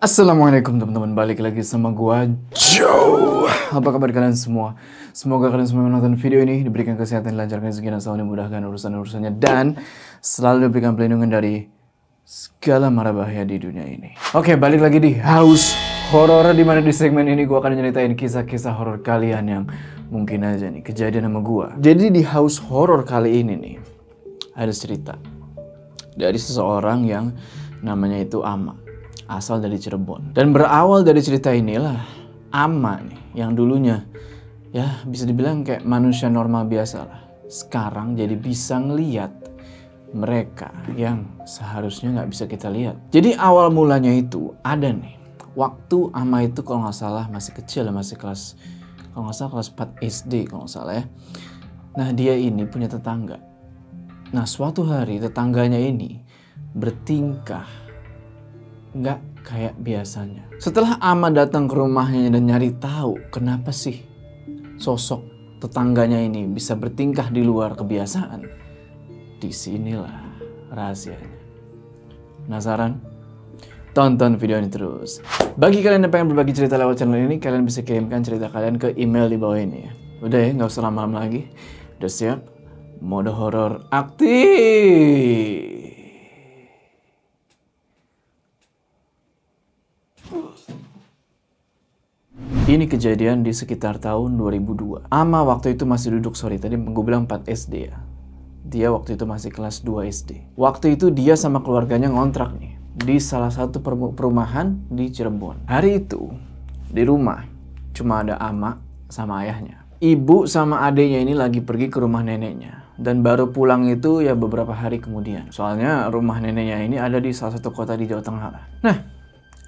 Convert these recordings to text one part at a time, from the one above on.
Assalamualaikum teman-teman, balik lagi sama gua Joe. Apa kabar kalian semua? Semoga kalian semua yang menonton video ini diberikan kesehatan, lancarkan rezeki, dan selalu dimudahkan urusan-urusannya, dan selalu diberikan perlindungan dari segala mara bahaya di dunia ini. Oke, balik lagi di House Horror, dimana di segmen ini gua akan nyeritain kisah-kisah horor kalian yang mungkin aja nih kejadian sama gua. Jadi di House Horror kali ini nih ada cerita dari seseorang yang namanya itu Ama, asal dari Cirebon. Dan berawal dari cerita inilah Ama nih, yang dulunya ya bisa dibilang kayak manusia normal biasa lah, sekarang jadi bisa ngeliat mereka yang seharusnya nggak bisa kita lihat. Jadi awal mulanya itu ada nih, waktu Ama itu kalau nggak salah masih kecil, masih kelas, kalau nggak salah kelas 4 SD kalau nggak salah ya. Nah dia ini punya tetangga. Nah suatu hari tetangganya ini bertingkah nggak kayak biasanya. Setelah Ama datang ke rumahnya dan nyari tahu kenapa sih sosok tetangganya ini bisa bertingkah di luar kebiasaan, disinilah rahasianya. Penasaran? Tonton video ini terus. Bagi kalian yang pengen berbagi cerita lewat channel ini, kalian bisa kirimkan cerita kalian ke email di bawah ini ya. Udah ya, nggak usah lama-lama lagi. Udah siap? Mode horor aktif. Ini kejadian di sekitar tahun 2002. Ama waktu itu masih duduk, tadi gue bilang 4 SD ya. Dia waktu itu masih kelas 2 SD. Waktu itu dia sama keluarganya ngontrak nih di salah satu perumahan di Cirebon. Hari itu di rumah cuma ada Ama sama ayahnya. Ibu sama adiknya ini lagi pergi ke rumah neneknya. Dan baru pulang itu ya beberapa hari kemudian. Soalnya rumah neneknya ini ada di salah satu kota di Jawa Tengah lah. Nah,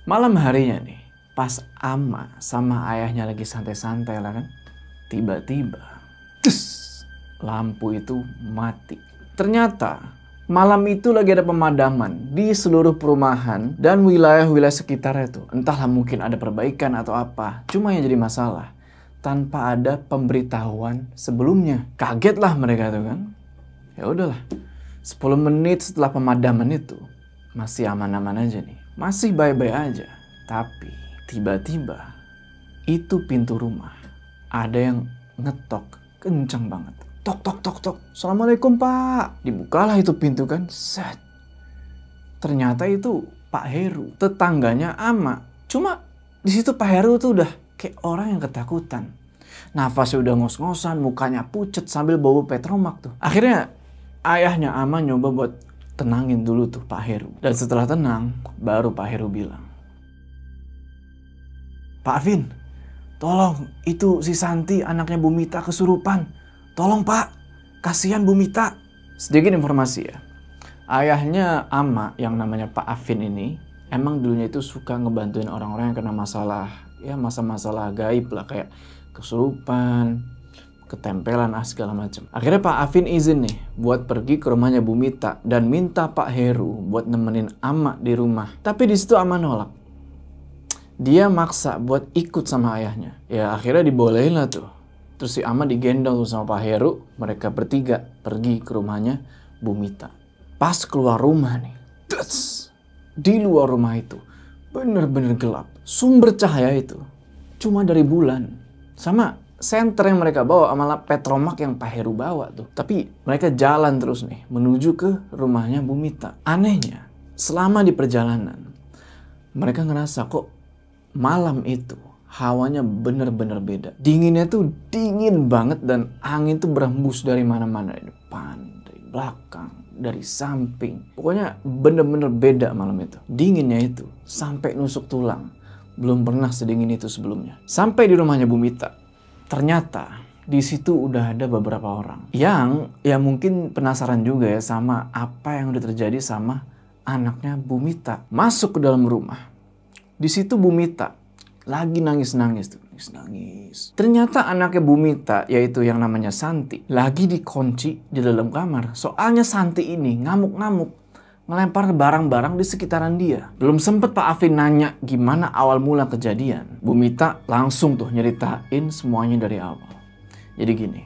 malam harinya nih, pas Ama sama ayahnya lagi santai-santai lah kan, tiba-tiba lampu itu mati. Ternyata malam itu lagi ada pemadaman di seluruh perumahan dan wilayah-wilayah sekitarnya itu. Entahlah mungkin ada perbaikan atau apa. Cuma yang jadi masalah, tanpa ada pemberitahuan sebelumnya. Kaget lah mereka tuh kan. Ya udahlah, 10 menit setelah pemadaman itu masih aman-aman aja nih. Masih baik-baik aja. Tapi tiba-tiba itu pintu rumah ada yang ngetok kencang banget. Tok tok tok tok. Assalamualaikum Pak. Dibukalah itu pintu kan. Set. Ternyata itu Pak Heru, tetangganya Ama. Cuma di situ Pak Heru tuh udah kayak orang yang ketakutan. Nafasnya udah ngos-ngosan, mukanya pucet sambil bawa petromak tuh. Akhirnya ayahnya Ama nyoba buat tenangin dulu tuh Pak Heru. Dan setelah tenang, baru Pak Heru bilang, Pak Vin, tolong itu si Santi anaknya Bu Mita kesurupan. Tolong Pak, kasihan Bu Mita. Sedikit informasi ya, ayahnya Ama yang namanya Pak Afin ini emang dulunya itu suka ngebantuin orang-orang yang kena masalah, ya masalah gaib lah, kayak kesurupan, ketempelan, segala macam. Akhirnya Pak Afin izin nih buat pergi ke rumahnya Bu Mita dan minta Pak Heru buat nemenin Ama di rumah. Tapi di situ Ama nolak. Dia maksa buat ikut sama ayahnya. Ya akhirnya dibolehin lah tuh. Terus si Ama digendong tuh sama Pak Heru. Mereka bertiga pergi ke rumahnya Bu Mita. Pas keluar rumah nih, di luar rumah itu bener-bener gelap. Sumber cahaya itu cuma dari bulan sama senter yang mereka bawa, malah petromak yang Pak Heru bawa tuh. Tapi mereka jalan terus nih menuju ke rumahnya Bu Mita. Anehnya, selama di perjalanan mereka ngerasa kok malam itu hawanya bener-bener beda. Dinginnya tuh dingin banget dan angin tuh berhembus dari mana-mana, dari depan, dari belakang, dari samping. Pokoknya bener-bener beda malam itu. Dinginnya itu sampai nusuk tulang. Belum pernah sedingin itu sebelumnya. Sampai di rumahnya Bu Mita, ternyata di situ udah ada beberapa orang yang ya mungkin penasaran juga ya sama apa yang udah terjadi sama anaknya Bu Mita. Masuk ke dalam rumah. Di situ Bu Mita lagi nangis-nangis tuh, nangis. Ternyata anaknya Bu Mita, yaitu yang namanya Santi, lagi dikunci di dalam kamar. Soalnya Santi ini ngamuk-ngamuk, ngelempar barang-barang di sekitaran dia. Belum sempet Pak Afin nanya gimana awal mula kejadian, Bu Mita langsung tuh nyeritain semuanya dari awal. Jadi gini,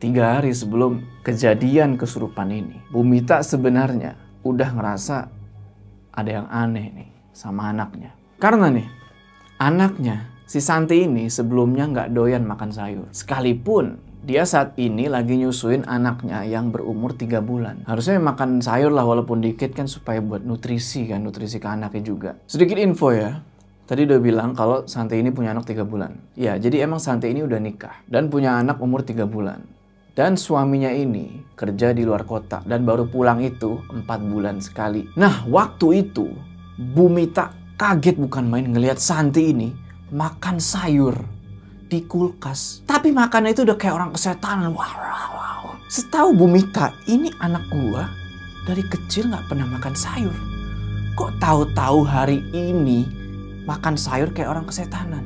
3 hari sebelum kejadian kesurupan ini, Bu Mita sebenarnya udah ngerasa ada yang aneh nih sama anaknya. Karena nih, anaknya si Santi ini sebelumnya nggak doyan makan sayur. Sekalipun dia saat ini lagi nyusuin anaknya yang berumur 3 bulan. Harusnya makan sayur lah walaupun dikit kan supaya buat nutrisi kan, nutrisi ke anaknya juga. Sedikit info ya. Tadi udah bilang kalau Santi ini punya anak 3 bulan. Ya, jadi emang Santi ini udah nikah dan punya anak umur 3 bulan. Dan suaminya ini kerja di luar kota dan baru pulang itu 4 bulan sekali. Nah, waktu itu Bu Mita kaget bukan main ngelihat Santi ini makan sayur di kulkas. Tapi makannya itu udah kayak orang kesetanan. Wow. Setahu Bu Mita, ini anak gua dari kecil nggak pernah makan sayur. Kok tahu-tahu hari ini makan sayur kayak orang kesetanan?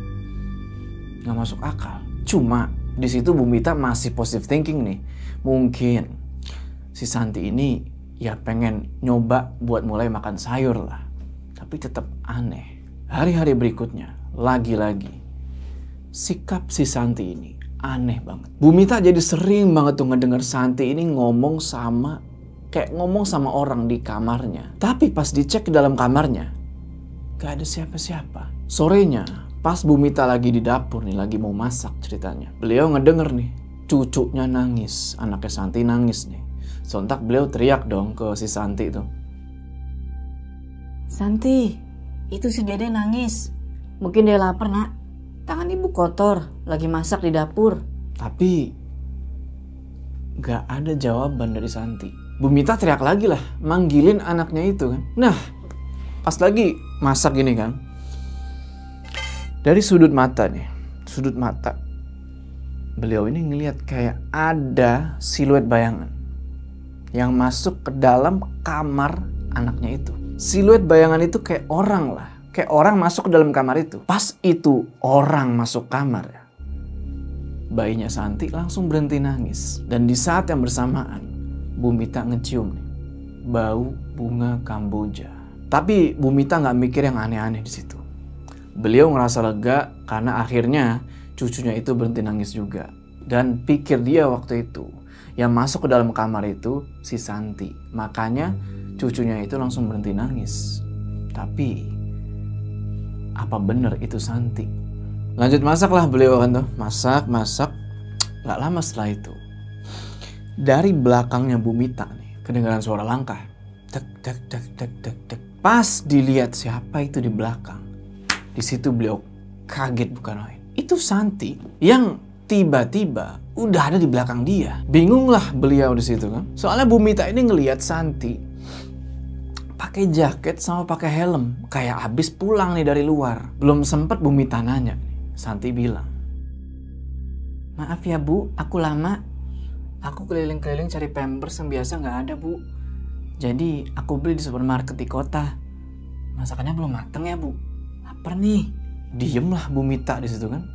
Nggak masuk akal. Cuma di situ Bu Mita masih positive thinking nih. Mungkin si Santi ini ya pengen nyoba buat mulai makan sayur lah. Tapi tetap aneh. Hari-hari berikutnya, lagi-lagi sikap si Santi ini aneh banget. Bu Mita jadi sering banget tuh ngedenger Santi ini ngomong sama orang di kamarnya. Tapi pas dicek ke dalam kamarnya, gak ada siapa-siapa. Sorenya, pas Bu Mita lagi di dapur nih, lagi mau masak ceritanya. Beliau ngedenger nih, cucunya nangis. Anaknya Santi nangis nih. Sontak beliau teriak dong ke si Santi tuh. Santi, itu si Dede nangis. Mungkin dia lapar, nak. Tangan ibu kotor, lagi masak di dapur. Tapi gak ada jawaban dari Santi. Bu Mita teriak lagi lah, manggilin anaknya itu kan. Nah, pas lagi masak gini kan, dari sudut mata beliau ini ngelihat kayak ada siluet bayangan yang masuk ke dalam kamar anaknya itu. Siluet bayangan itu kayak orang lah, kayak orang masuk ke dalam kamar itu. Pas itu orang masuk kamar ya, bayinya Santi langsung berhenti nangis. Dan di saat yang bersamaan, Bu Mita ngecium nih, bau bunga kamboja. Tapi Bu Mita nggak mikir yang aneh-aneh di situ. Beliau ngerasa lega karena akhirnya cucunya itu berhenti nangis juga. Dan pikir dia waktu itu, yang masuk ke dalam kamar itu si Santi. Makanya cucunya itu langsung berhenti nangis. Tapi apa benar itu Santi? Lanjut masak lah beliau kan tuh. Masak. Gak lama setelah itu, dari belakangnya Bu Mita nih, kedengaran suara langkah. Tek. Pas dilihat siapa itu di belakang, di situ beliau kaget bukan main. Itu Santi yang tiba-tiba udah ada di belakang dia. Bingung lah beliau di situ kan. Soalnya Bu Mita ini ngelihat Santi pakai jaket sama pakai helm, kayak habis pulang nih dari luar. Belum sempet Bu Mita nanya, Santi bilang, "Maaf ya Bu, aku lama. Aku keliling-keliling cari Pampers yang biasa nggak ada Bu. Jadi aku beli di supermarket di kota. Masakannya belum mateng ya Bu. Lapar nih." Diem lah Bu Mita di situ kan.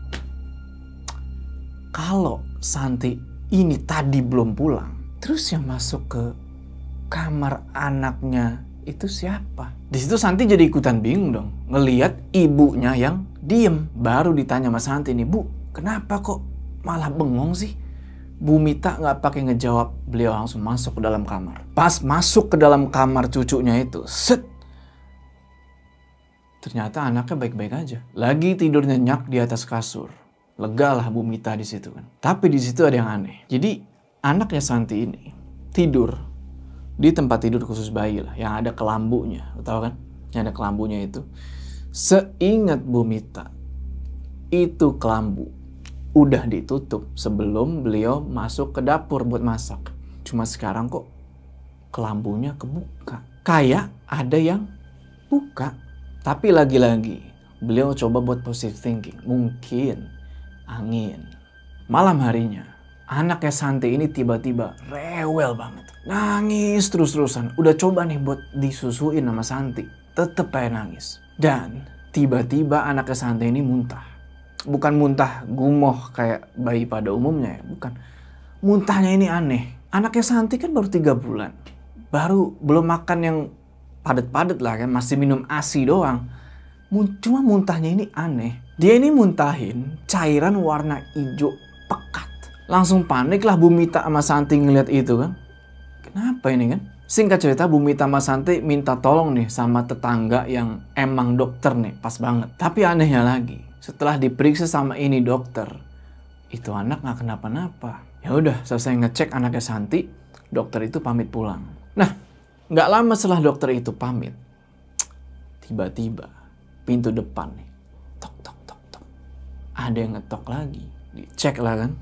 Kalau Santi ini tadi belum pulang, terus yang masuk ke kamar anaknya itu siapa? Di situ Santi jadi ikutan bingung dong, ngelihat ibunya yang diem. Baru ditanya sama Santi nih, "Bu, kenapa kok malah bengong sih?" Bu Mita nggak pakai ngejawab, beliau langsung masuk ke dalam kamar. Pas masuk ke dalam kamar cucunya itu, set, ternyata anaknya baik-baik aja, lagi tidur nyenyak di atas kasur. Lega lah Bu Mita di situ kan. Tapi di situ ada yang aneh. Jadi anaknya Santi ini tidur di tempat tidur khusus bayi lah, yang ada kelambunya, tahu kan? Yang ada kelambunya itu. Seingat Bu Mita, itu kelambu udah ditutup sebelum beliau masuk ke dapur buat masak. Cuma sekarang kok kelambunya kebuka. Kayak ada yang buka. Tapi lagi-lagi beliau coba buat positive thinking. Mungkin angin. Malam harinya, anaknya Santi ini tiba-tiba rewel banget. Nangis terus-terusan. Udah coba nih buat disusuin sama Santi. Tetep kayak nangis. Dan tiba-tiba anaknya Santi ini muntah. Bukan muntah gumoh kayak bayi pada umumnya ya. Bukan. Muntahnya ini aneh. Anaknya Santi kan baru 3 bulan. Baru belum makan yang padat-padat lah kan. Masih minum ASI doang. Cuma muntahnya ini aneh. Dia ini muntahin cairan warna hijau pekat. Langsung panik lah Bu Mita sama Santi ngeliat itu kan. Kenapa ini kan? Singkat cerita, Bu Mita sama Santi minta tolong nih sama tetangga yang emang dokter nih, pas banget. Tapi anehnya lagi, setelah diperiksa sama ini dokter, itu anak nggak kenapa-napa. Ya udah, selesai ngecek anaknya Santi, dokter itu pamit pulang. Nah, nggak lama setelah dokter itu pamit, tiba-tiba pintu depan nih, tok tok tok tok, ada yang ngetok lagi. Dicek lah kan,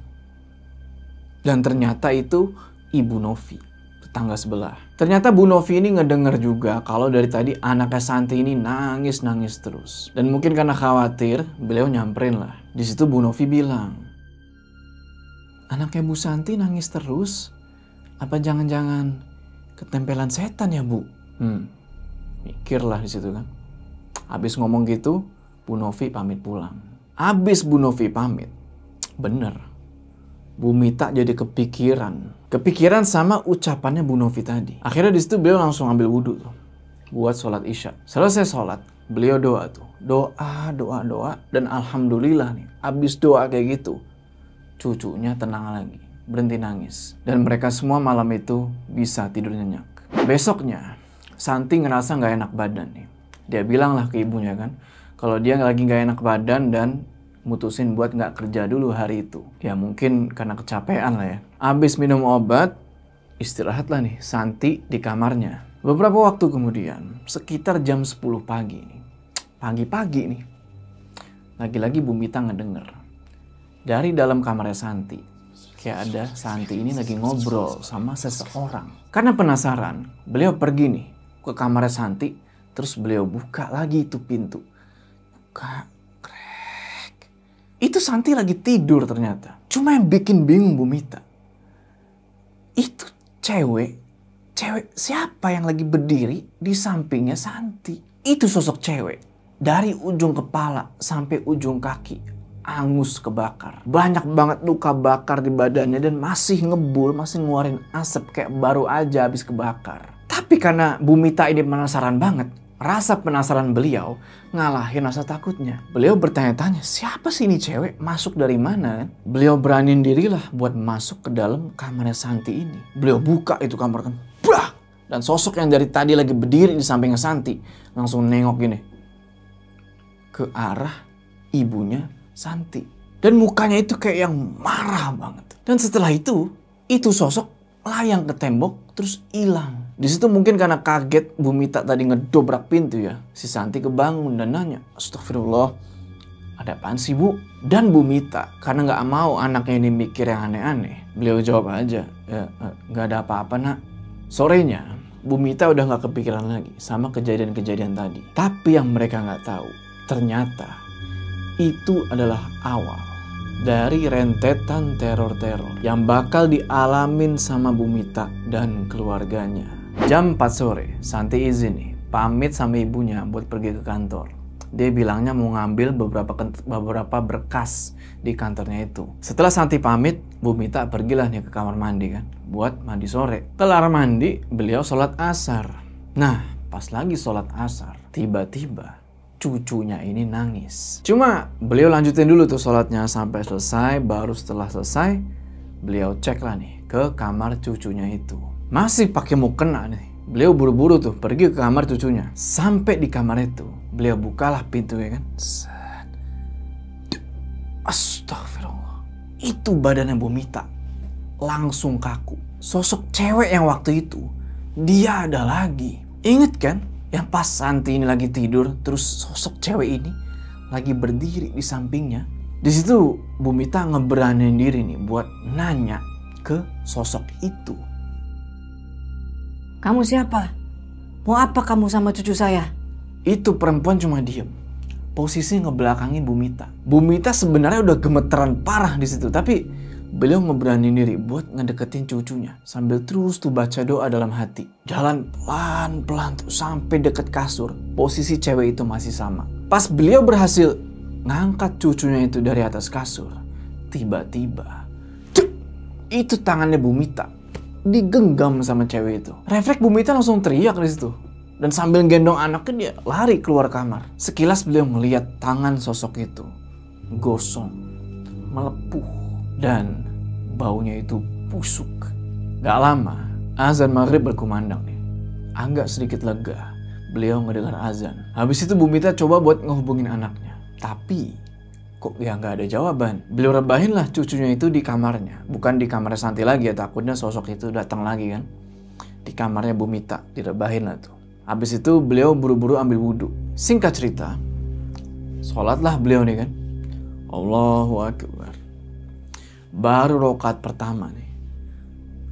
dan ternyata itu Ibu Novi, tetangga sebelah. Ternyata Bu Novi ini ngedenger juga kalau dari tadi anaknya Santi ini nangis-nangis terus. Dan mungkin karena khawatir, beliau nyamperin lah. Di situ Bu Novi bilang, anaknya Bu Santi nangis terus? Apa jangan-jangan ketempelan setan ya, Bu? Mikirlah di situ kan. Habis ngomong gitu, Bu Novi pamit pulang. Habis Bu Novi pamit, bener, Bu Mita jadi kepikiran sama ucapannya Bu Novi tadi. Akhirnya di situ beliau langsung ambil wudhu tuh, buat sholat isya. Selesai sholat, beliau doa tuh, doa, dan alhamdulillah nih, abis doa kayak gitu, cucunya tenang lagi, berhenti nangis, dan mereka semua malam itu bisa tidur nyenyak. Besoknya, Santi ngerasa nggak enak badan nih. Dia bilang lah ke ibunya kan, kalau dia lagi nggak enak badan dan mutusin buat nggak kerja dulu hari itu. Ya mungkin karena kecapean lah ya. Abis minum obat, istirahat lah nih Santi di kamarnya. Beberapa waktu kemudian, sekitar jam 10 pagi nih. Pagi-pagi nih. Lagi-lagi Bu Mita ngedenger. Dari dalam kamarnya Santi, kayak ada Santi ini lagi ngobrol sama seseorang. Karena penasaran, beliau pergi nih ke kamarnya Santi, terus beliau buka lagi itu pintu. Buka. Itu Santi lagi tidur ternyata. Cuma yang bikin bingung Bu Mita, itu cewek siapa yang lagi berdiri di sampingnya Santi? Itu sosok cewek. Dari ujung kepala sampai ujung kaki, angus kebakar. Banyak banget luka bakar di badannya dan masih ngebul, masih ngeluarin asap kayak baru aja habis kebakar. Tapi karena Bu Mita ini penasaran banget, rasa penasaran beliau ngalahin rasa takutnya. Beliau bertanya-tanya, siapa sih ini cewek? Masuk dari mana? Beliau beraniin dirilah buat masuk ke dalam kamarnya Santi ini. Beliau buka itu kamar kan. Blah! Dan sosok yang dari tadi lagi berdiri di sampingnya Santi langsung nengok gini ke arah ibunya Santi. Dan mukanya itu kayak yang marah banget. Dan setelah itu sosok layang ke tembok terus hilang. Di situ mungkin karena kaget Bu Mita tadi ngedobrak pintu ya. Si Santi kebangun dan nanya, astagfirullah, ada apaan sih Bu? Dan Bu Mita karena nggak mau anaknya ini mikir yang aneh-aneh, beliau jawab aja, ya nggak ada apa-apa nak. Sorenya Bu Mita udah nggak kepikiran lagi sama kejadian-kejadian tadi. Tapi yang mereka nggak tahu, ternyata itu adalah awal dari rentetan teror-teror yang bakal dialamin sama Bu Mita dan keluarganya. Jam 4 sore, Santi izin nih, pamit sama ibunya buat pergi ke kantor. Dia bilangnya mau ngambil beberapa berkas di kantornya itu. Setelah Santi pamit, Bu Mita pergilah nih ke kamar mandi kan, buat mandi sore. Kelar mandi, beliau sholat asar. Nah, pas lagi sholat asar, tiba-tiba cucunya ini nangis. Cuma beliau lanjutin dulu tuh sholatnya sampai selesai, baru setelah selesai, beliau cek lah nih ke kamar cucunya itu. Masih pakai mukena nih. Beliau buru-buru tuh pergi ke kamar cucunya. Sampai di kamar itu, beliau bukalah pintunya kan. Set. Astagfirullah. Itu badannya Bu Mita langsung kaku. Sosok cewek yang waktu itu, dia ada lagi. Ingat kan? Yang pas Santi ini lagi tidur, terus sosok cewek ini lagi berdiri di sampingnya. Di situ Bu Mita ngeberaniin diri nih buat nanya ke sosok itu. Kamu siapa? Mau apa kamu sama cucu saya? Itu perempuan cuma diem. Posisi ngebelakangin Bu Mita. Bu Mita sebenarnya udah gemeteran parah di situ, tapi beliau ngeberaniin diri buat ngedeketin cucunya sambil terus tuh baca doa dalam hati. Jalan pelan-pelan tuh sampai deket kasur. Posisi cewek itu masih sama. Pas beliau berhasil ngangkat cucunya itu dari atas kasur, tiba-tiba itu tangannya Bu Mita digenggam sama cewek itu. Refleks Bu Mita langsung teriak di situ. Dan sambil gendong anaknya dia lari keluar kamar. Sekilas beliau melihat tangan sosok itu gosong, melepuh, dan baunya itu busuk. Gak lama azan maghrib berkumandang nih. agak sedikit lega. Beliau ngedengar azan. Habis itu Bu Mita coba buat ngehubungin anaknya. Tapi kok ya nggak ada jawaban. Beliau rebahin lah cucunya itu di kamarnya. Bukan di kamarnya Santi lagi ya, takutnya sosok itu datang lagi kan. Di kamarnya Bu Mita, direbahin lah tuh. Habis itu beliau buru-buru ambil wudhu. Singkat cerita, sholatlah beliau nih kan. Allahu Akbar. Baru rakaat pertama nih,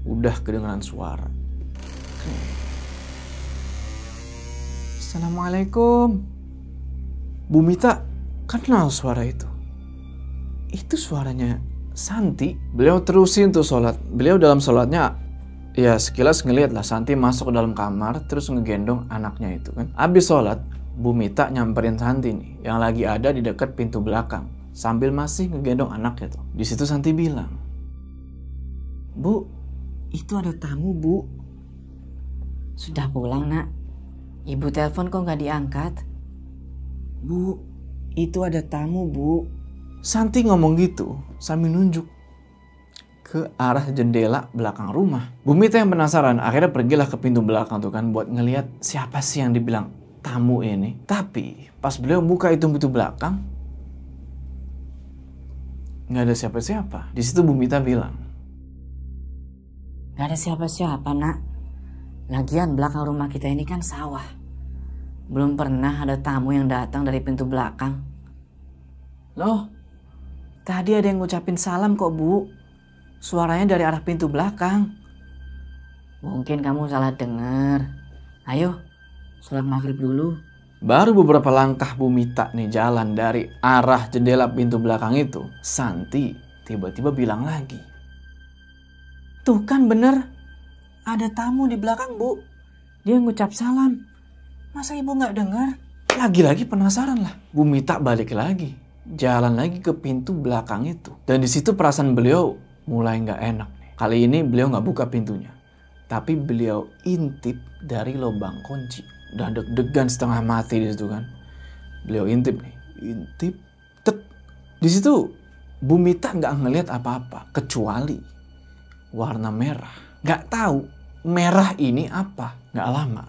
udah kedengaran suara. Assalamualaikum. Bu Mita kenal suara itu. Itu suaranya Santi. Beliau terusin tuh sholat. Beliau dalam sholatnya ya sekilas ngeliat lah Santi masuk ke dalam kamar terus ngegendong anaknya itu kan. Abis sholat, Bu Mita nyamperin Santi nih yang lagi ada di dekat pintu belakang sambil masih ngegendong anaknya tuh. Di situ Santi bilang, Bu, itu ada tamu, Bu. Sudah pulang, Nak? Ibu telepon kok nggak diangkat? Bu, itu ada tamu, Bu. Santi ngomong gitu sambil nunjuk ke arah jendela belakang rumah. Bu Mita yang penasaran akhirnya pergilah ke pintu belakang tuh kan buat ngelihat siapa sih yang dibilang tamu ini. Tapi pas beliau buka itu pintu belakang, nggak ada siapa-siapa. Di situ Bu Mita bilang, Nggak ada siapa-siapa, Nak. Lagian belakang rumah kita ini kan sawah. Belum pernah ada tamu yang datang dari pintu belakang. Loh, tadi ada yang ngucapin salam kok, Bu. Suaranya dari arah pintu belakang. Mungkin kamu salah dengar. Ayo, sholat maghrib dulu. baru beberapa langkah Bu Mita nih jalan dari arah jendela pintu belakang itu, Santi tiba-tiba bilang lagi, Tuh kan bener, ada tamu di belakang, Bu. Dia ngucap salam. Masa ibu nggak dengar? Lagi-lagi penasaran lah. Bu Mita balik lagi, jalan lagi ke pintu belakang itu. Dan di situ perasaan beliau mulai nggak enak. Kali ini beliau nggak buka pintunya, tapi beliau intip dari lubang kunci. Dan deg-degan setengah mati di situ kan. Beliau intip nih, intip, tet. Di situ Bu Mita nggak ngelihat apa-apa kecuali warna merah. Nggak tahu merah ini apa. Nggak lama,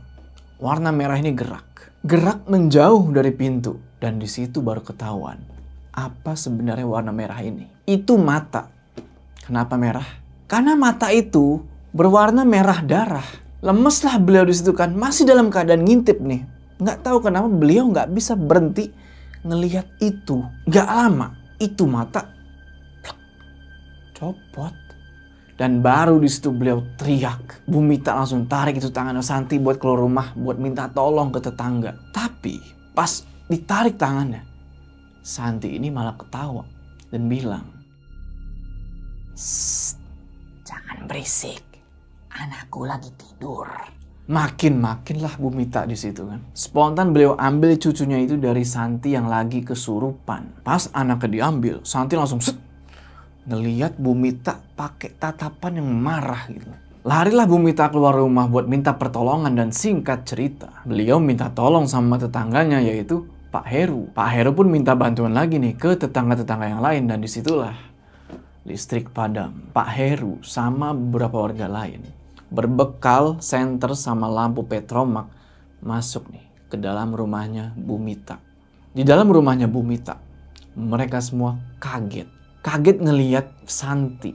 warna merah ini gerak menjauh dari pintu. Dan di situ baru ketahuan apa sebenarnya warna merah ini. Itu mata. Kenapa merah? Karena mata itu berwarna merah darah. Lemeslah beliau di situ kan, masih dalam keadaan ngintip nih. Nggak tahu kenapa beliau nggak bisa berhenti ngelihat itu. Nggak lama, itu mata copot. Dan baru di situ beliau teriak. Bu Mita langsung tarik itu tangannya Santi buat keluar rumah, buat minta tolong ke tetangga. Tapi pas ditarik tangannya, Santi ini malah ketawa dan bilang, Jangan berisik, anakku lagi tidur. Makin-makinlah Bu Mita di situ kan. Spontan beliau ambil cucunya itu dari Santi yang lagi kesurupan. Pas anaknya diambil, Santi langsung ngeliat Bu Mita pakai tatapan yang marah gitu. Larilah Bu Mita keluar rumah buat minta pertolongan dan singkat cerita, beliau minta tolong sama tetangganya yaitu Pak Heru. Pak Heru pun minta bantuan lagi nih ke tetangga-tetangga yang lain dan disitulah listrik padam. Pak Heru sama beberapa warga lain berbekal senter sama lampu petromak masuk nih ke dalam rumahnya Bu Mita. Di dalam rumahnya Bu Mita, mereka semua kaget. Kaget ngelihat Santi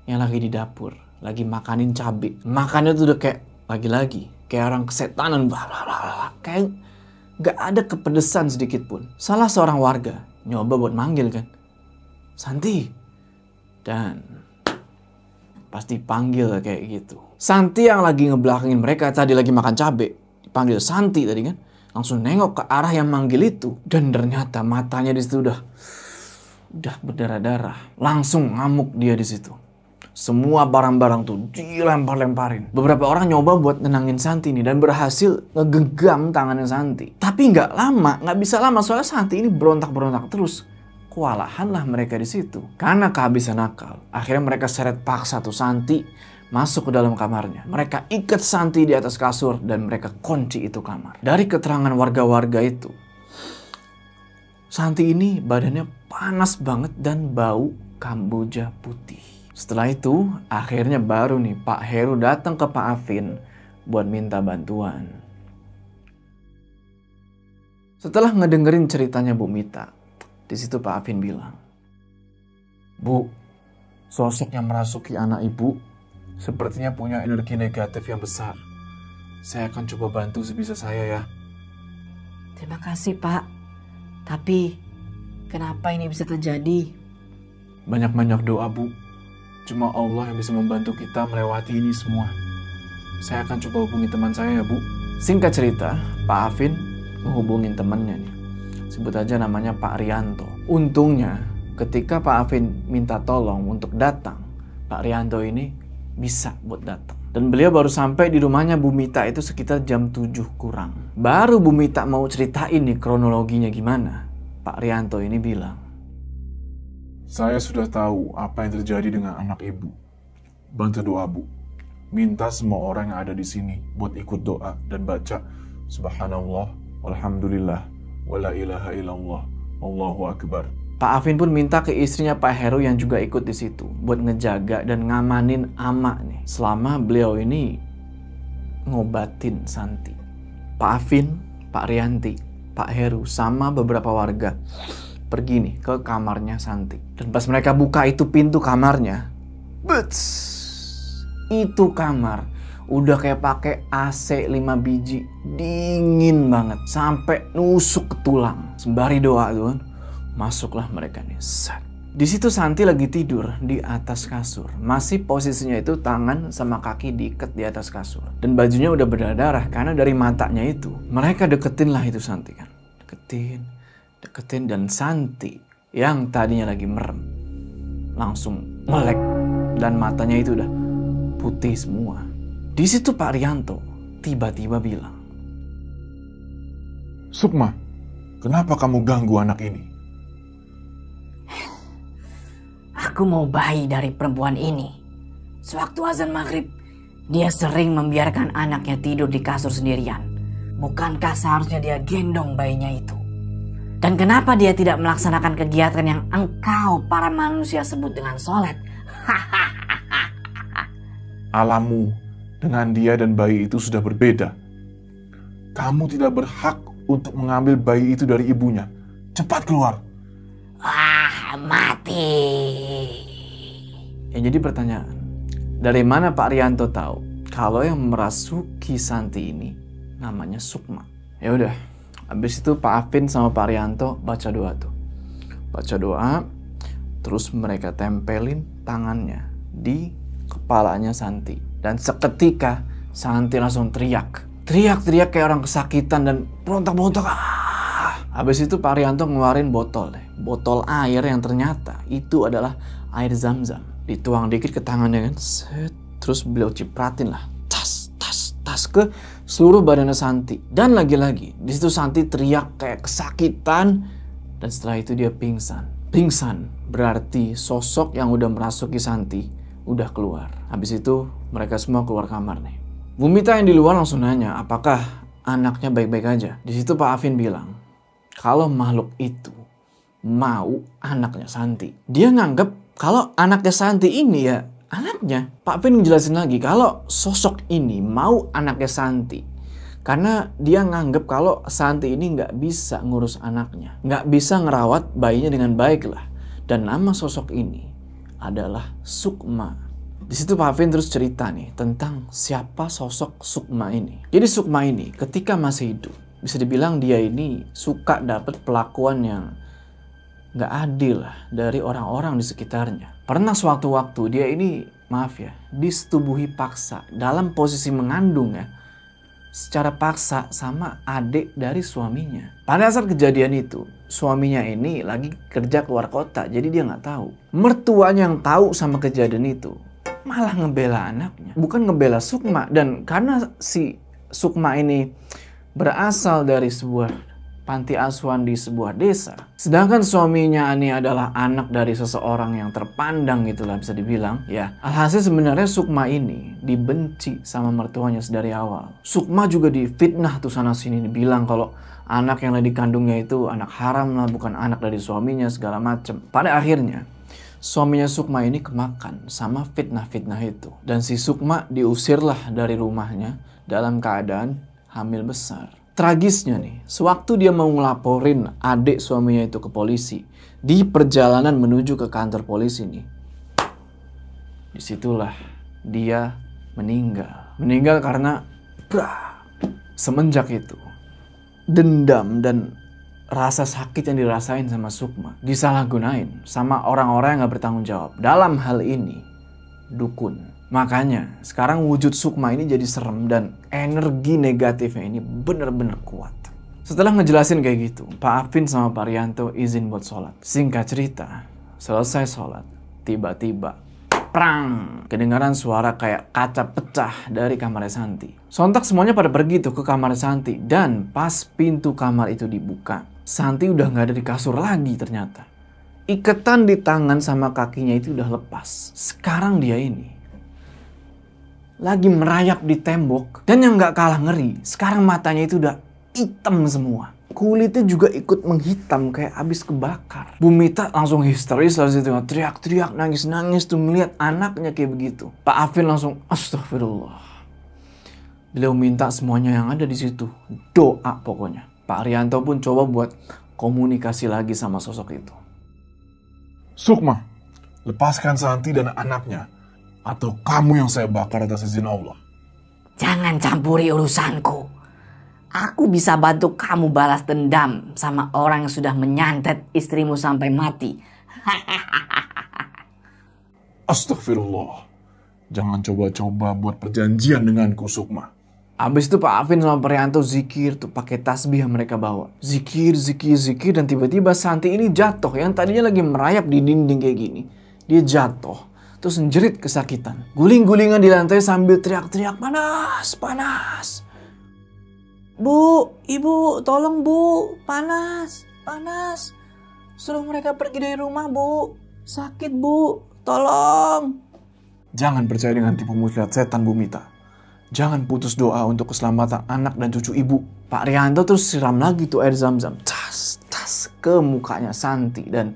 yang lagi di dapur, lagi makanin cabai. Makannya tuh udah kayak lagi-lagi kayak orang kesetanan, kayak gak ada kepedesan sedikit pun. Salah seorang warga nyoba buat manggil kan, Santi. Dan pas dipanggil kayak gitu, Santi yang lagi ngebelakangin mereka tadi lagi makan cabai, dipanggil Santi tadi kan, langsung nengok ke arah yang manggil itu. Dan ternyata matanya di situ udah berdarah-darah. Langsung ngamuk dia di situ. Semua barang-barang tuh dilempar-lemparin. Beberapa orang nyoba buat nenangin Santi nih dan berhasil ngegenggam tangannya Santi. Tapi nggak bisa lama soalnya Santi ini berontak-berontak terus. Kewalahan lah mereka di situ. Karena kehabisan akal, akhirnya mereka seret paksa tuh Santi masuk ke dalam kamarnya. Mereka ikat Santi di atas kasur dan mereka kunci itu kamar. Dari keterangan warga-warga itu, Santi ini badannya panas banget dan bau kamboja putih. Setelah itu, akhirnya baru nih Pak Heru datang ke Pak Afin buat minta bantuan. Setelah ngedengerin ceritanya Bu Mita, di situ Pak Afin bilang, "Bu, sosok yang merasuki anak ibu sepertinya punya energi negatif yang besar. Saya akan coba bantu sebisa saya ya." Terima kasih, Pak. Tapi kenapa ini bisa terjadi? Banyak-banyak doa, Bu. Cuma Allah yang bisa membantu kita melewati ini semua. Saya akan coba hubungi teman saya ya, Bu. Singkat cerita, Pak Afin menghubungin temannya nih. Sebut aja namanya Pak Rianto. Untungnya ketika Pak Afin minta tolong untuk datang, Pak Rianto ini bisa buat datang. Dan beliau baru sampai di rumahnya Bu Mita itu sekitar jam 7 kurang. Baru Bu Mita mau ceritain nih kronologinya gimana, Pak Rianto ini bilang, "Saya sudah tahu apa yang terjadi dengan anak ibu. Bantu doa, Bu. Minta semua orang yang ada di sini buat ikut doa dan baca Subhanallah, Walhamdulillah, Wala ilaha illallah, Allahu Akbar." Pak Afin pun minta ke istrinya Pak Heru yang juga ikut di situ buat ngejaga dan ngamanin Ama nih selama beliau ini ngobatin Santi. Pak Afin, Pak Rianti, Pak Heru sama beberapa warga pergi nih ke kamarnya Santi. Dan pas mereka buka itu pintu kamarnya, bets, itu kamar udah kayak pakai AC 5 biji, dingin banget sampai nusuk ke tulang. Sembari doa tuh kan, masuklah mereka nih. Set. Di situ Santi lagi tidur di atas kasur. Masih posisinya itu tangan sama kaki diikat di atas kasur. Dan bajunya udah berdarah karena dari matanya itu. Mereka deketin lah itu Santi kan. Deketin dan Santi yang tadinya lagi merem langsung melek dan matanya itu udah putih semua. Di situ Pak Rianto tiba-tiba bilang, "Sukma, kenapa kamu ganggu anak ini?" Aku mau bayi dari perempuan ini. Sewaktu azan maghrib, dia sering membiarkan anaknya tidur di kasur sendirian. Bukankah seharusnya dia gendong bayinya itu? Dan kenapa dia tidak melaksanakan kegiatan yang engkau para manusia sebut dengan sholat? Alammu dengan dia dan bayi itu sudah berbeda. Kamu tidak berhak untuk mengambil bayi itu dari ibunya. Cepat keluar. Mati. Yang jadi pertanyaan, dari mana Pak Rianto tahu kalau yang merasuki Santi ini namanya Sukma? Ya udah, habis itu Pak Afin sama Pak Rianto baca doa tuh. Baca doa, terus mereka tempelin tangannya di kepalanya Santi. Dan seketika Santi langsung teriak kayak orang kesakitan dan berontak-berontak. Habis itu Pak Rianto ngeluarin botol air yang ternyata itu adalah air Zam-Zam. Dituang dikit ke tangannya kan, set. Terus beliau cipratin lah, tas ke seluruh badannya Santi. Dan lagi-lagi di situ Santi teriak kayak kesakitan dan setelah itu dia pingsan. Pingsan berarti sosok yang udah merasuki Santi udah keluar. Habis itu mereka semua keluar kamar nih. Bu Mita yang di luar langsung nanya apakah anaknya baik-baik aja. Di situ Pak Afin bilang, kalau makhluk itu mau anaknya Santi, dia nganggep kalau anaknya Santi ini ya anaknya. Pak Afin ngejelasin lagi kalau sosok ini mau anaknya Santi karena dia nganggep kalau Santi ini nggak bisa ngurus anaknya, nggak bisa ngerawat bayinya dengan baik lah. Dan nama sosok ini adalah Sukma. Di situ Pak Afin terus cerita nih tentang siapa sosok Sukma ini. Jadi Sukma ini ketika masih hidup, bisa dibilang dia ini suka dapat perlakuan yang gak adil lah dari orang-orang di sekitarnya. Pernah suatu waktu dia ini, maaf ya, disetubuhi paksa dalam posisi mengandung ya, secara paksa sama adik dari suaminya. Pada saat kejadian itu, suaminya ini lagi kerja keluar kota, jadi dia gak tahu. Mertuanya yang tahu sama kejadian itu malah ngebela anaknya, bukan ngebela Sukma. Dan karena si Sukma ini berasal dari sebuah panti asuhan di sebuah desa, sedangkan suaminya ini adalah anak dari seseorang yang terpandang gitulah bisa dibilang ya. Alhasil sebenarnya Sukma ini dibenci sama mertuanya sedari awal. Sukma juga difitnah tuh sana sini, dibilang kalau anak yang dikandungnya itu anak haram lah, bukan anak dari suaminya segala macam. Pada akhirnya suaminya Sukma ini kemakan sama fitnah-fitnah itu. Dan si Sukma diusirlah dari rumahnya dalam keadaan hamil besar. Tragisnya nih, sewaktu dia mau ngelaporin adik suaminya itu ke polisi, di perjalanan menuju ke kantor polisi nih, disitulah dia meninggal. Meninggal karena semenjak itu dendam dan rasa sakit yang dirasain sama Sukma disalahgunain sama orang-orang yang gak bertanggung jawab. Dalam hal ini, dukun. Makanya sekarang wujud Sukma ini jadi serem dan energi negatifnya ini bener-bener kuat. Setelah ngejelasin kayak gitu, Pak Afin sama Pak Rianto izin buat sholat. Singkat cerita, selesai sholat, tiba-tiba prang, kedengaran suara kayak kaca pecah dari kamarnya Santi. Sontak semuanya pada pergi tuh ke kamar Santi. Dan pas pintu kamar itu dibuka, Santi udah gak ada di kasur lagi ternyata. Iketan di tangan sama kakinya itu udah lepas. Sekarang dia ini lagi merayap di tembok. Dan yang gak kalah ngeri, sekarang matanya itu udah hitam semua. Kulitnya juga ikut menghitam kayak abis kebakar. Bu Mita langsung histeris lalu situ, teriak-teriak, nangis-nangis tuh melihat anaknya kayak begitu. Pak Afin langsung astagfirullah. Beliau minta semuanya yang ada di situ doa pokoknya. Pak Rianto pun coba buat komunikasi lagi sama sosok itu. Sukma, lepaskan Santi dan anaknya. Atau kamu yang saya bakar atas izin Allah. Jangan campuri urusanku. Aku bisa bantu kamu balas dendam sama orang yang sudah menyantet istrimu sampai mati. Astagfirullah. Jangan coba-coba buat perjanjian denganku, Sukma. Abis itu Pak Afin sama Pak Rianto zikir tuh pakai tasbih yang mereka bawa. Zikir dan tiba-tiba Santi ini jatuh. Yang tadinya lagi merayap di dinding kayak gini. Dia jatuh. Terus menjerit kesakitan. Guling-gulingan di lantai sambil teriak-teriak, panas, panas. Bu, ibu, tolong bu, panas, panas. Suruh mereka pergi dari rumah bu, sakit bu, tolong. Jangan percaya dengan tipu muslihat setan Bu Mita. Jangan putus doa untuk keselamatan anak dan cucu ibu. Pak Rianto terus siram lagi tuh air zam-zam. Tas ke mukanya Santi. Dan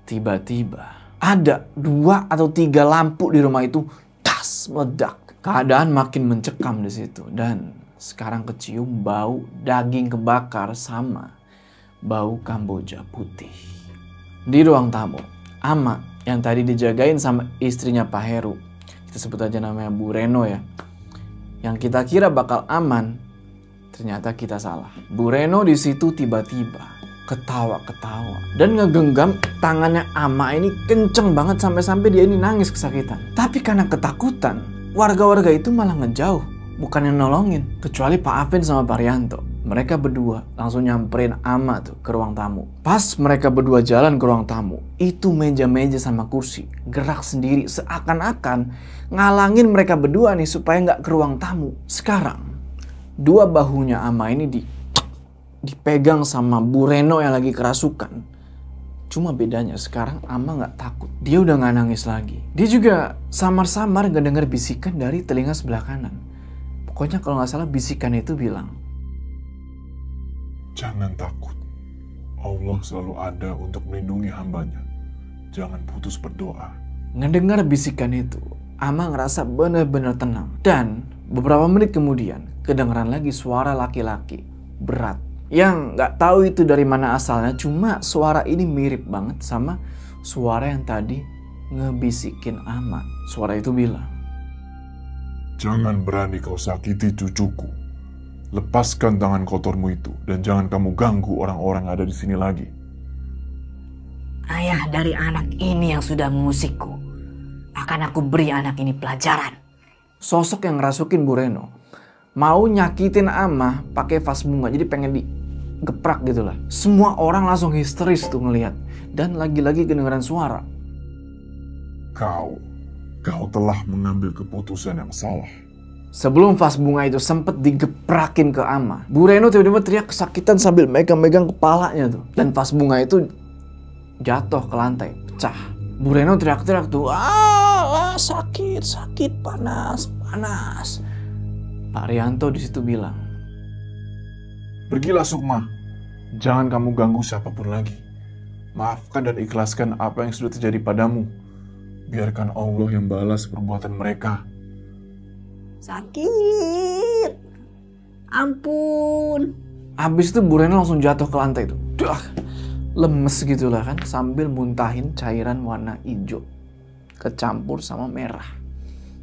tiba-tiba ada 2 atau 3 lampu di rumah itu meledak. Keadaan makin mencekam di situ. Dan sekarang kecium bau daging kebakar sama bau Kamboja putih. Di ruang tamu, Ama yang tadi dijagain sama istrinya Pak Heru, kita sebut aja namanya Bu Reno ya, yang kita kira bakal aman, ternyata kita salah. Bu Reno di situ tiba-tiba ketawa-ketawa dan ngegenggam tangannya Ama ini kenceng banget sampai-sampai dia ini nangis kesakitan. Tapi karena ketakutan, warga-warga itu malah ngejauh, bukannya nolongin. Kecuali Pak Afin sama Pak Rianto. Mereka berdua langsung nyamperin Ama tuh ke ruang tamu. Pas mereka berdua jalan ke ruang tamu, itu meja-meja sama kursi gerak sendiri seakan-akan ngalangin mereka berdua nih supaya nggak ke ruang tamu. Sekarang 2 bahunya Ama ini dipegang sama Bu Reno yang lagi kerasukan. Cuma bedanya sekarang Ama nggak takut. Dia udah nggak nangis lagi. Dia juga samar-samar ngedenger bisikan dari telinga sebelah kanan. Pokoknya kalau nggak salah bisikan itu bilang, jangan takut. Allah selalu ada untuk melindungi hambanya. Jangan putus berdoa. Ngedengar bisikan itu, Ama ngerasa benar-benar tenang. Dan beberapa menit kemudian, kedengeran lagi suara laki-laki berat. Yang nggak tahu itu dari mana asalnya, cuma suara ini mirip banget sama suara yang tadi ngebisikin Ama. Suara itu bilang, jangan berani kau sakiti cucuku. Lepaskan tangan kotormu itu dan jangan kamu ganggu orang-orang yang ada di sini lagi. Ayah dari anak ini yang sudah mengusikku, akan aku beri anak ini pelajaran. Sosok yang ngerasukin Bu Reno mau nyakitin Ama pakai vas bunga, jadi pengen digeprak gitu lah. Semua orang langsung histeris tuh ngelihat. Dan lagi-lagi kedengaran suara, Kau telah mengambil keputusan yang salah. Sebelum vas bunga itu sempet digeprakin ke Ama, Bu Reno tiba-tiba teriak kesakitan sambil megang-megang kepalanya tuh. Dan vas bunga itu jatuh ke lantai, pecah. Bu Reno teriak-teriak tuh, sakit, panas. Pak Rianto di situ bilang, Pergilah Sukma. Jangan kamu ganggu siapapun lagi. Maafkan dan ikhlaskan apa yang sudah terjadi padamu. Biarkan Allah yang balas perbuatan mereka. Sakit. Ampun. Abis itu Bu Reno langsung jatuh ke lantai itu. Dah, lemes gitu lah kan, sambil muntahin cairan warna hijau kecampur sama merah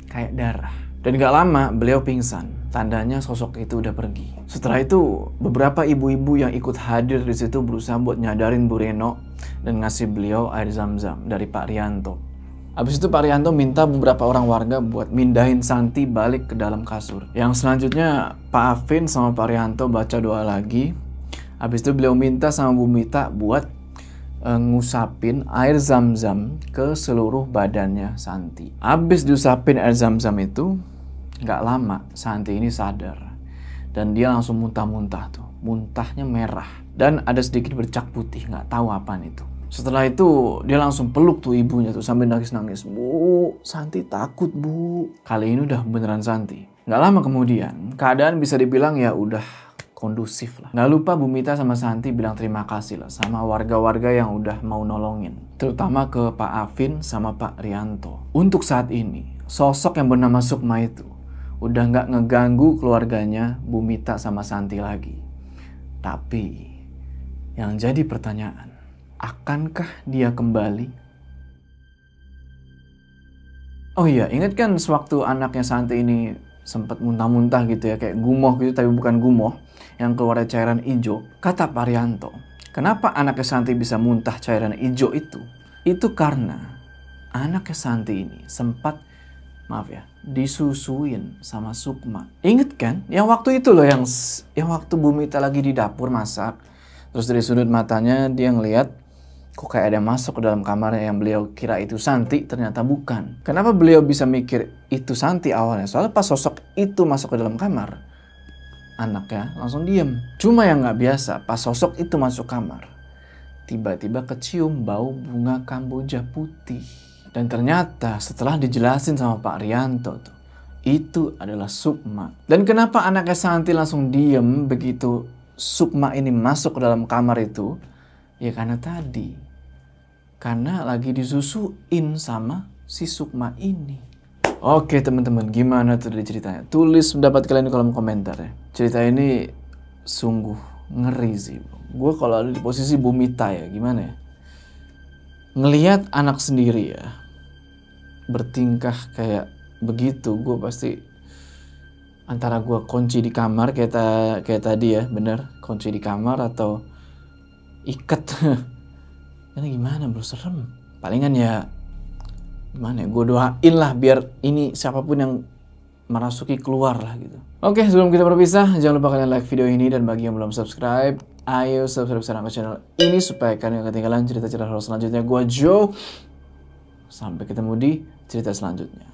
kayak darah. Dan gak lama beliau pingsan, tandanya sosok itu udah pergi. Setelah itu beberapa ibu-ibu yang ikut hadir di situ berusaha buat nyadarin Bu Reno dan ngasih beliau air zam-zam dari Pak Rianto. Habis itu Pak Rianto minta beberapa orang warga buat mindahin Santi balik ke dalam kasur. Yang selanjutnya Pak Afin sama Pak Rianto baca doa lagi. Habis itu beliau minta sama Bu Mita buat ngusapin air zam-zam ke seluruh badannya Santi. Habis diusapin air zam-zam itu, gak lama Santi ini sadar. Dan dia langsung muntah-muntah tuh. Muntahnya merah. Dan ada sedikit bercak putih, gak tahu apaan itu. Setelah itu dia langsung peluk tuh ibunya tuh sambil nangis-nangis. Bu, Santi takut bu. Kali ini udah beneran Santi. Gak lama kemudian keadaan bisa dibilang ya udah kondusif lah. Gak lupa Bu Mita sama Santi bilang terima kasih lah sama warga-warga yang udah mau nolongin. Terutama ke Pak Afin sama Pak Rianto. Untuk saat ini sosok yang bernama Sukma itu udah gak ngeganggu keluarganya Bu Mita sama Santi lagi. Tapi yang jadi pertanyaan, akankah dia kembali? Oh iya, ingat kan sewaktu anaknya Santi ini sempat muntah-muntah gitu ya, kayak gumoh gitu tapi bukan gumoh, yang keluar cairan hijau. Kata Pak Rianto, kenapa anaknya Santi bisa muntah cairan hijau itu? Itu karena anaknya Santi ini sempat, maaf ya, disusuin sama Sukma. Ingat kan? Yang waktu itu loh, yang waktu Bu Mita lagi di dapur masak. Terus dari sudut matanya dia ngeliat kok kayak ada yang masuk ke dalam kamarnya yang beliau kira itu Santi, ternyata bukan. Kenapa beliau bisa mikir itu Santi awalnya? Soalnya pas sosok itu masuk ke dalam kamar, anaknya langsung diem. Cuma yang nggak biasa, pas sosok itu masuk kamar, tiba-tiba kecium bau bunga kamboja putih. Dan ternyata setelah dijelasin sama Pak Rianto tuh, itu adalah Sukma. Dan kenapa anaknya Santi langsung diem begitu Sukma ini masuk ke dalam kamar itu? Ya karena tadi, karena lagi disusuin sama si Sukma ini. Oke teman-teman, gimana tuh dari ceritanya? Tulis pendapat kalian di kolom komentar ya. Cerita ini sungguh ngeri sih. Gue kalau ada di posisi Bu Mita ya, gimana ya? Ngelihat anak sendiri ya bertingkah kayak begitu, gue pasti antara gue kunci di kamar kayak tadi ya, bener, kunci di kamar atau ikat. Ini gimana bro, serem. Palingan ya gimana ya, gue doain lah biar ini siapapun yang merasuki keluar lah gitu. Oke, sebelum kita berpisah, jangan lupa kalian like video ini, dan bagi yang belum subscribe, ayo subscribe sekarang ke channel ini supaya kalian gak ketinggalan cerita-cerita horor selanjutnya. Gue Joe, sampai ketemu di cerita selanjutnya.